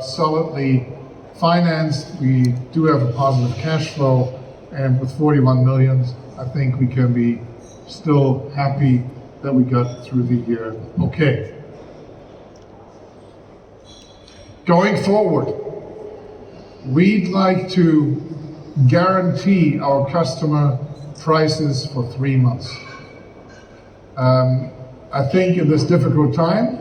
solidly financed. We do have a positive cash flow, and with 41 million, I think we can be still happy that we got through the year okay. Going forward, we'd like to guarantee our customer prices for 3 months. I think in this difficult time,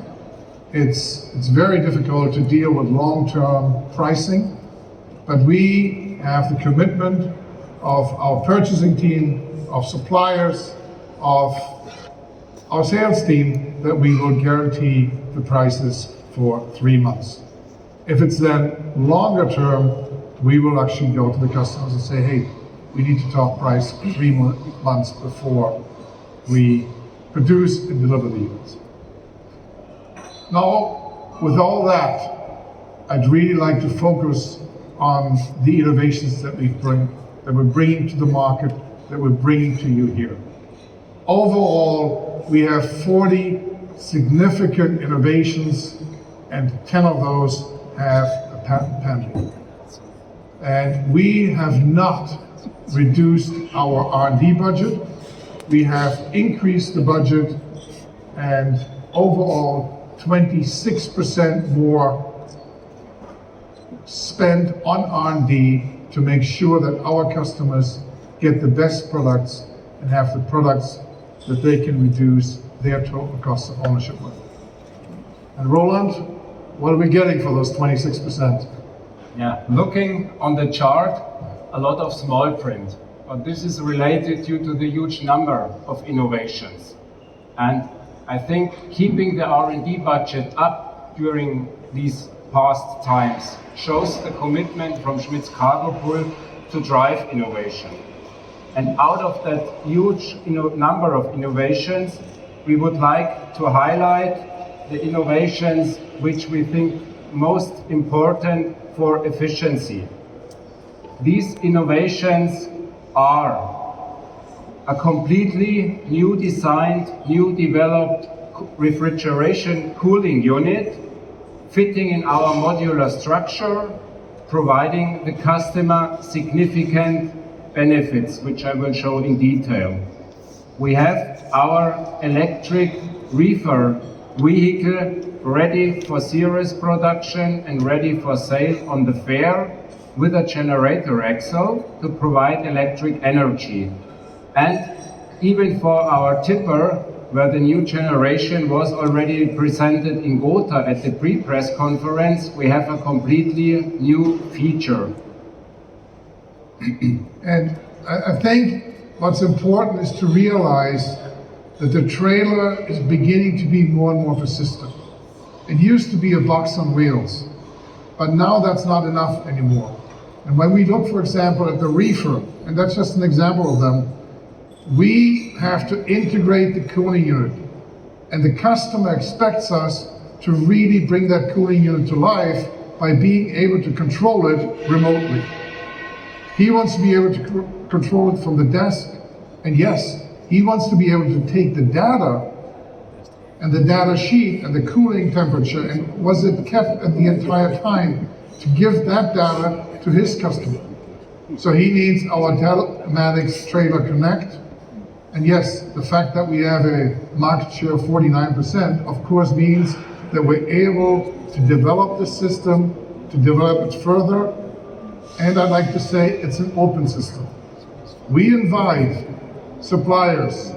it's very difficult to deal with long-term pricing, but we have the commitment of our purchasing team, of suppliers, of our sales team that we will guarantee the prices for 3 months. If it's then longer term, we will actually go to the customers and say, hey, we need to talk price 3 months before we produce and deliver the units. Now, with all that, I'd really like to focus on the innovations that we're bringing to the market, that we're bringing to you here. Overall, we have 40 significant innovations, and 10 of those have a patent pending. And we have not reduced our R&D budget. We have increased the budget, and overall 26% more spent on R&D to make sure that our customers get the best products and have the products that they can reduce their total cost of ownership with. And Roland, what are we getting for those 26%? Yeah, looking on the chart, a lot of small print, but this is related due to the huge number of innovations. And I think keeping the R&D budget up during these past times shows the commitment from Schmitz Cargobull to drive innovation. And out of that huge number of innovations, we would like to highlight the innovations which we think most important for efficiency. These innovations are a completely new designed, new developed refrigeration cooling unit fitting in our modular structure, providing the customer significant benefits, which I will show in detail. We have our electric reefer vehicle ready for series production and ready for sale on the fair with a generator Eaxle to provide electric energy. And even for our tipper, where the new generation was already presented in Gotha at the pre-press conference, we have a completely new feature. And I think what's important is to realize that the trailer is beginning to be more and more of a system. It used to be a box on wheels, but now that's not enough anymore. And when we look, for example, at the reefer, and that's just an example of them, we have to integrate the cooling unit. And the customer expects us to really bring that cooling unit to life by being able to control it remotely. He wants to be able to control it from the desk, and yes, he wants to be able to take the data and the data sheet and the cooling temperature and was it kept at the entire time to give that data to his customer. So he needs our Telematics Trailer Connect. And yes, the fact that we have a market share of 49%, of course, means that we're able to develop the system, to develop it further. And I'd like to say it's an open system. We invite suppliers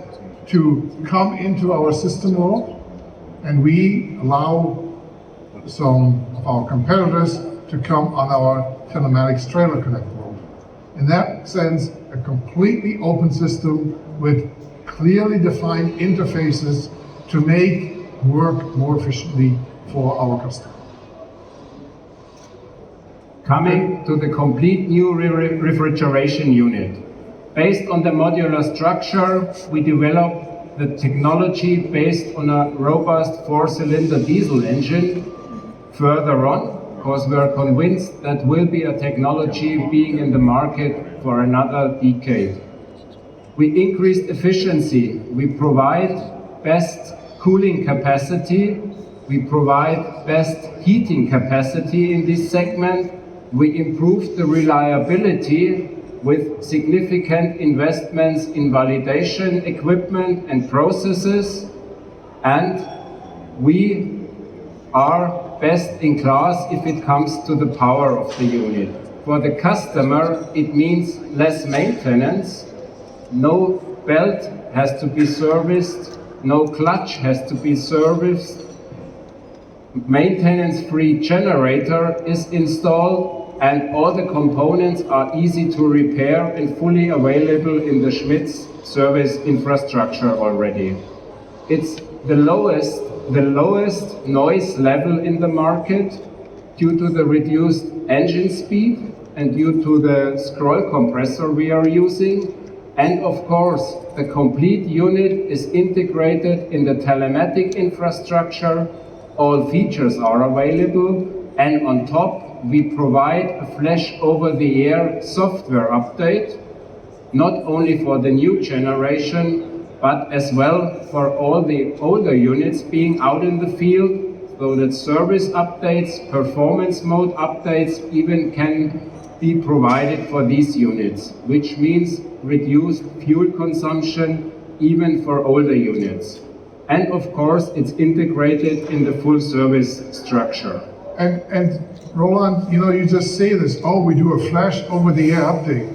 to come into our system world, and we allow some of our competitors to come on our Telematics Trailer Connect world. In that sense, a completely open system with clearly defined interfaces to make work more efficiently for our customer. Coming to the complete new refrigeration unit. Based on the modular structure, we developed the technology based on a robust 4-cylinder diesel engine. Further on, because we are convinced that will be a technology being in the market for another decade. We increased efficiency. We provide best cooling capacity We provide best heating capacity in this segment. We improved the reliability with significant investments in validation equipment and processes, and we are best in class if it comes to the power of the unit. For the customer, it means less maintenance. No belt has to be serviced, no clutch has to be serviced. Maintenance-free generator is installed, and all the components are easy to repair and fully available in the Schmitz service infrastructure already. It's the lowest noise level in the market due to the reduced engine speed and due to the scroll compressor we are using. And of course, the complete unit is integrated in the telematic infrastructure. All features are available, and on top we provide a flash over-the-air software update, not only for the new generation, but as well for all the older units being out in the field, so that service updates, performance mode updates even can be provided for these units, which means reduced fuel consumption even for older units. And of course, it's integrated in the full service structure. And Roland, you just say this, oh, we do a flash over-the-air update.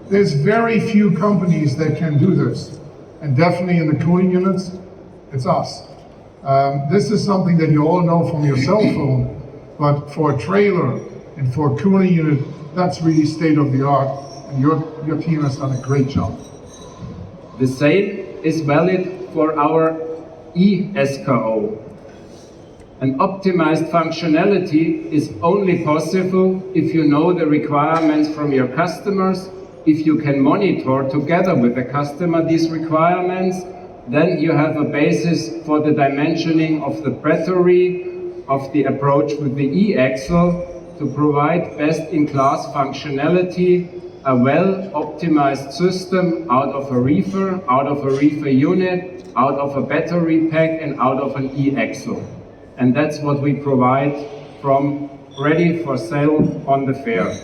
There's very few companies that can do this. And definitely in the cooling units, it's us. This is something that you all know from your cell phone, but for a trailer and for a cooling unit, that's really state of the art, and your team has done a great job. The same is valid for our Eaxle. An optimized functionality is only possible if you know the requirements from your customers, if you can monitor together with the customer these requirements, then you have a basis for the dimensioning of the battery, of the approach with the Eaxle to provide best-in-class functionality, a well-optimized system out of a reefer unit, out of a battery pack, and out of an Eaxle. And that's what we provide from ready for sale on the fair.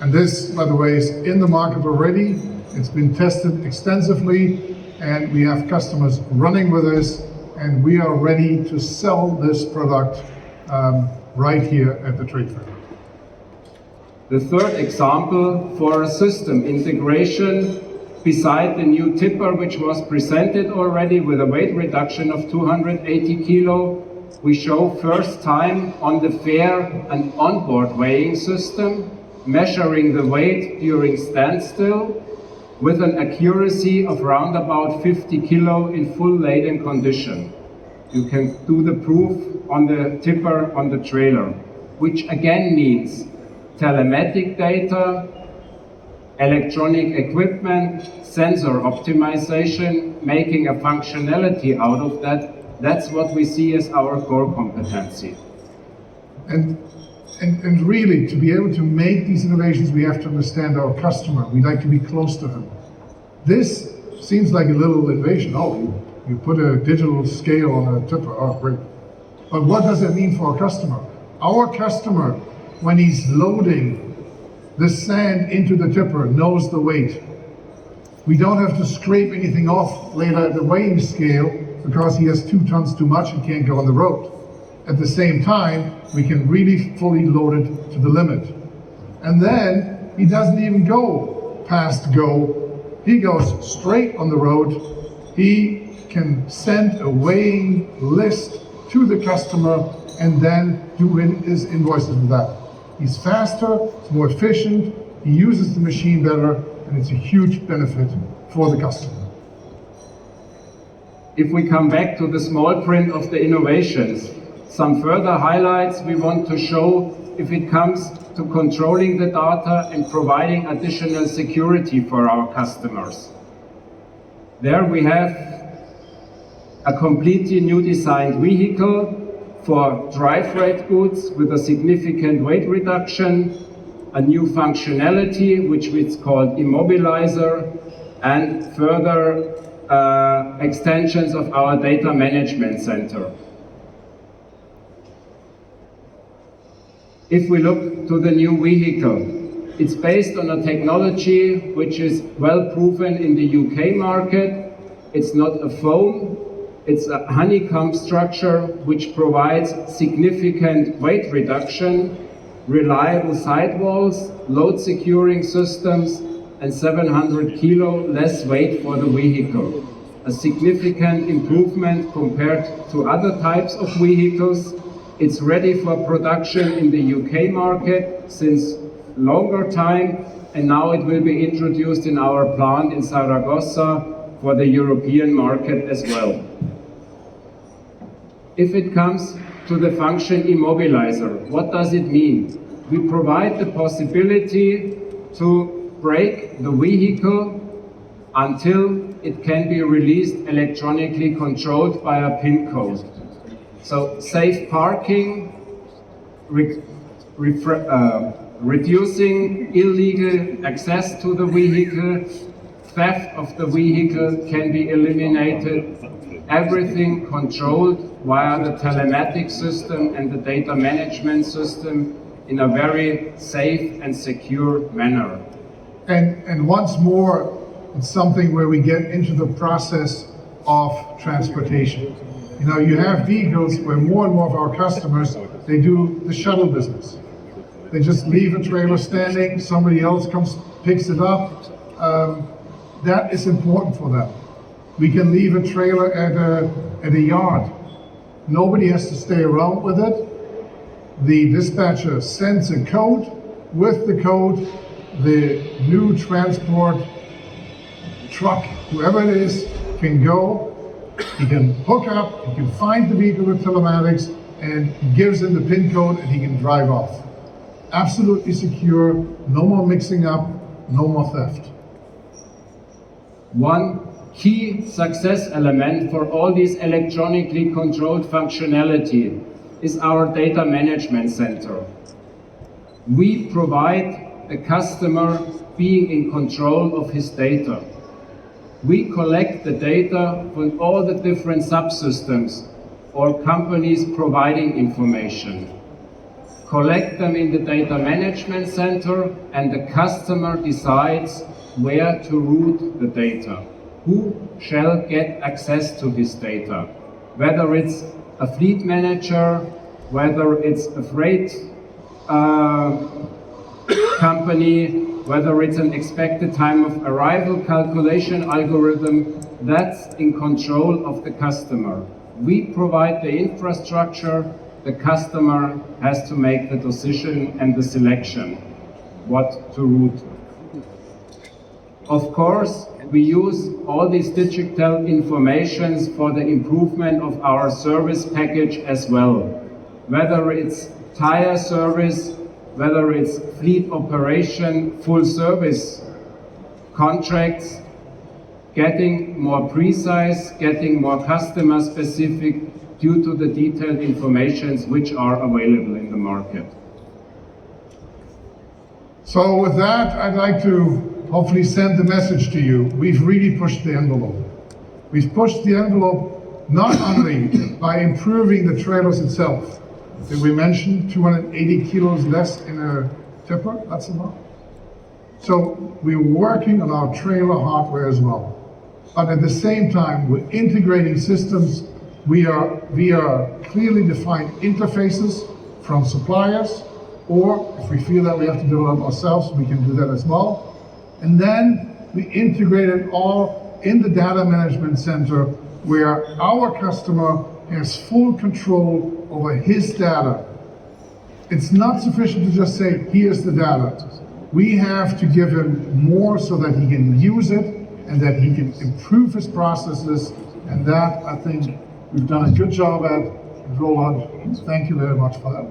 And this, by the way, is in the market already. It's been tested extensively, and we have customers running with us, and we are ready to sell this product right here at the trade fair. The third example for a system integration, beside the new tipper, which was presented already with a weight reduction of 280 kilo, we show first time on the fair an onboard weighing system, measuring the weight during standstill with an accuracy of round about 50 kilo in full laden condition. You can do the proof on the tipper on the trailer, which again means telematic data, electronic equipment, sensor optimization, making a functionality out of that. That's what we see as our core competency. And really, to be able to make these innovations, we have to understand our customer. We like to be close to him. This seems like a little innovation. Oh, you put a digital scale on a tipper. Oh, great. But what does it mean for our customer? Our customer, when he's loading the sand into the tipper, knows the weight. We don't have to scrape anything off later at the weighing scale because he has 2 tons too much and can't go on the road. At the same time, we can really fully load it to the limit. And then he doesn't even go past go. He goes straight on the road. He can send a weighing list to the customer and then do his invoices with that. He's faster, it's more efficient, he uses the machine better, and it's a huge benefit for the customer. If we come back to the small print of the innovations, some further highlights we want to show if it comes to controlling the data and providing additional security for our customers. There we have a completely new designed vehicle for dry freight goods with a significant weight reduction, a new functionality which is called immobilizer, and further extensions of our data management center. If we look to the new vehicle, it's based on a technology which is well proven in the UK market. It's not a foam, it's a honeycomb structure which provides significant weight reduction, reliable sidewalls, load securing systems, and 700 kilo less weight for the vehicle. A significant improvement compared to other types of vehicles. It's ready for production in the UK market since longer time, and now it will be introduced in our plant in Zaragoza for the European market as well. If it comes to the function immobilizer, what does it mean? We provide the possibility to brake the vehicle until it can be released electronically controlled by a PIN code. So safe parking, reducing illegal access to the vehicle, theft of the vehicle can be eliminated, everything controlled via the telematic system and the data management system in a very safe and secure manner. And once more, it's something where we get into the process of transportation. You know, you have vehicles where more and more of our customers, they do the shuttle business. They just leave a trailer standing, somebody else comes, picks it up. That is important for them. We can leave a trailer at a yard. Nobody has to stay around with it. The dispatcher sends a code. With the code, the new transport truck, whoever it is, can go. He can hook up, he can find the vehicle with telematics, and gives him the PIN code, and he can drive off. Absolutely secure, no more mixing up, no more theft. One key success element for all this electronically controlled functionality is our data management center. We provide the customer being in control of his data. We collect the data from all the different subsystems or companies providing information. Collect them in the data management center, and the customer decides where to route the data. Who shall get access to this data? Whether it's a fleet manager, whether it's a freight company, whether it's an expected time of arrival calculation algorithm, that's in control of the customer. We provide the infrastructure, the customer has to make the decision and the selection, what to route. Of course, we use all these digital informations for the improvement of our service package as well. Whether it's tire service, whether it's fleet operation, full service contracts, getting more precise, getting more customer specific due to the detailed informations which are available in the market. So with that, I'd like to hopefully send the message to you. We've really pushed the envelope. We've pushed the envelope not only by improving the trailers itself. Did we mention 280 kilos less in a tipper? That's a lot. So we're working on our trailer hardware as well. But at the same time, we're integrating systems. We are clearly defined interfaces from suppliers, or if we feel that we have to develop ourselves, we can do that as well. And then we integrate it all in the data management center, where our customer has full control over his data. It's not sufficient to just say, here's the data. We have to give him more so that he can use it and that he can improve his processes. And that, I think, we've done a good job at. Roland, thank you very much for that.